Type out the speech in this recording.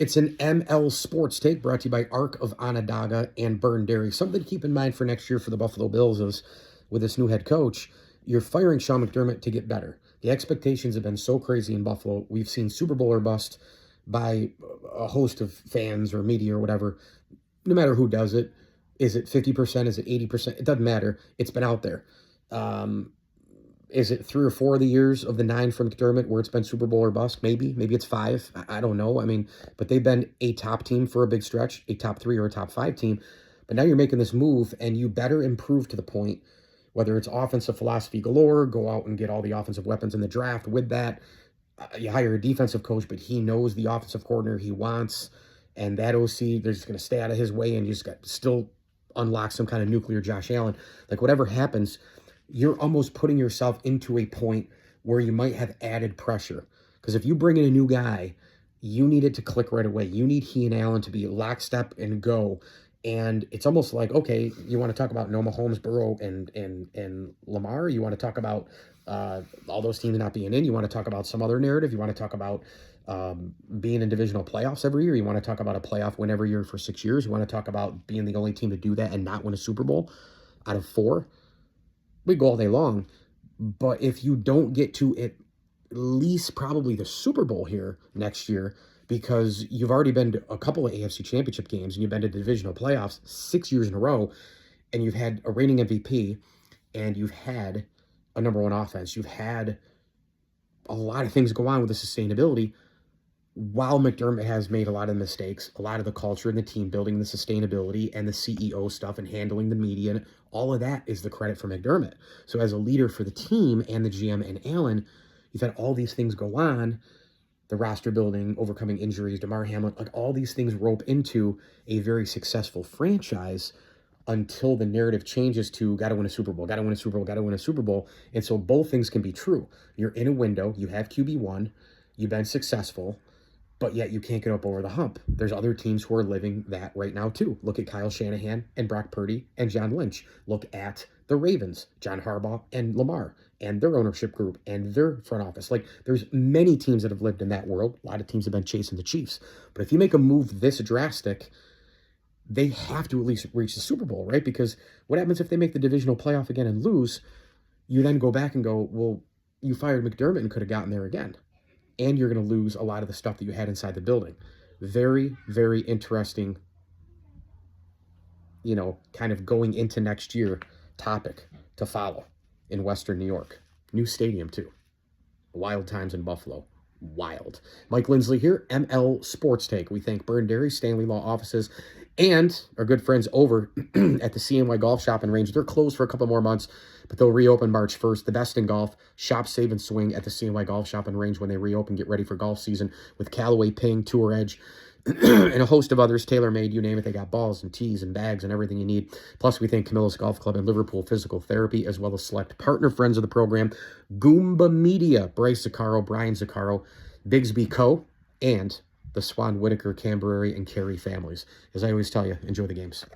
It's an ML Sports Take brought to you by Arc of Onondaga and Burn Dairy. Something to keep in mind for next year for the Buffalo Bills is with this new head coach, you're firing Sean McDermott to get better. The expectations have been so crazy in Buffalo. We've seen Super Bowl or bust by a host of fans or media or whatever. No matter who does it, is it 50%? Is it 80%? It doesn't matter. It's been out there. Is it 3 or 4 of the years of the 9 from McDermott where it's been Super Bowl or bust? Maybe it's 5. I don't know. I mean, but they've been a top team for a big stretch, a top 3 or a top 5 team. But now you're making this move, and you better improve to the point, whether it's offensive philosophy galore, go out and get all the offensive weapons in the draft. With that, you hire a defensive coach, but he knows the offensive coordinator he wants, and that OC, they're just going to stay out of his way, and you just got still unlock some kind of nuclear Josh Allen. Like, whatever happens, you're almost putting yourself into a point where you might have added pressure. Because if you bring in a new guy, you need it to click right away. You need he and Allen to be lockstep and go. And it's almost like, okay, you want to talk about Noma Holmes, Burrow, and Lamar? You want to talk about all those teams not being in? You want to talk about some other narrative? You want to talk about being in divisional playoffs every year? You want to talk about a playoff win every year for 6 years? You want to talk about being the only team to do that and not win a Super Bowl out of 4? We go all day long. But if you don't get to at least probably the Super Bowl here next year, because you've already been to a couple of AFC championship games and you've been to divisional playoffs 6 years in a row, and you've had a reigning MVP, and you've had a number 1 offense, you've had a lot of things go on with the sustainability. While McDermott has made a lot of mistakes, a lot of the culture and the team building, the sustainability and the CEO stuff and handling the media, and all of that is the credit for McDermott. So as a leader for the team and the GM and Allen, you've had all these things go on, the roster building, overcoming injuries, Damar Hamlin, like all these things rope into a very successful franchise until the narrative changes to got to win a Super Bowl, got to win a Super Bowl, got to win a Super Bowl. And so both things can be true. You're in a window, you have QB1, you've been successful, but yet you can't get up over the hump. There's other teams who are living that right now too. Look at Kyle Shanahan and Brock Purdy and John Lynch. Look at the Ravens, John Harbaugh and Lamar and their ownership group and their front office. Like, there's many teams that have lived in that world. A lot of teams have been chasing the Chiefs. But if you make a move this drastic, they have to at least reach the Super Bowl, right? Because what happens if they make the divisional playoff again and lose? You then go back and go, well, you fired McDermott and could have gotten there again. And you're going to lose a lot of the stuff that you had inside the building. Very, very interesting, kind of going into next year topic to follow in Western New York. New stadium, too. Wild times in Buffalo. Wild. Mike Lindsley here, ML Sports Take. We thank Burn Dairy, Stanley Law Offices, and our good friends over at the CNY Golf Shop and Range. They're closed for a couple more months, but they'll reopen March 1st. The best in golf. Shop, save, and swing at the CNY Golf Shop and Range when they reopen. Get ready for golf season with Callaway, Ping, Tour Edge, and a host of others, tailor-made, you name it. They got balls and tees and bags and everything you need. Plus, we thank Camillus Golf Club and Liverpool Physical Therapy, as well as select partner friends of the program, Goomba Media, Bryce Zaccaro, Brian Zaccaro, Bigsby Co., and the Swan Whitaker, Camberary, and Carey families. As I always tell you, enjoy the games.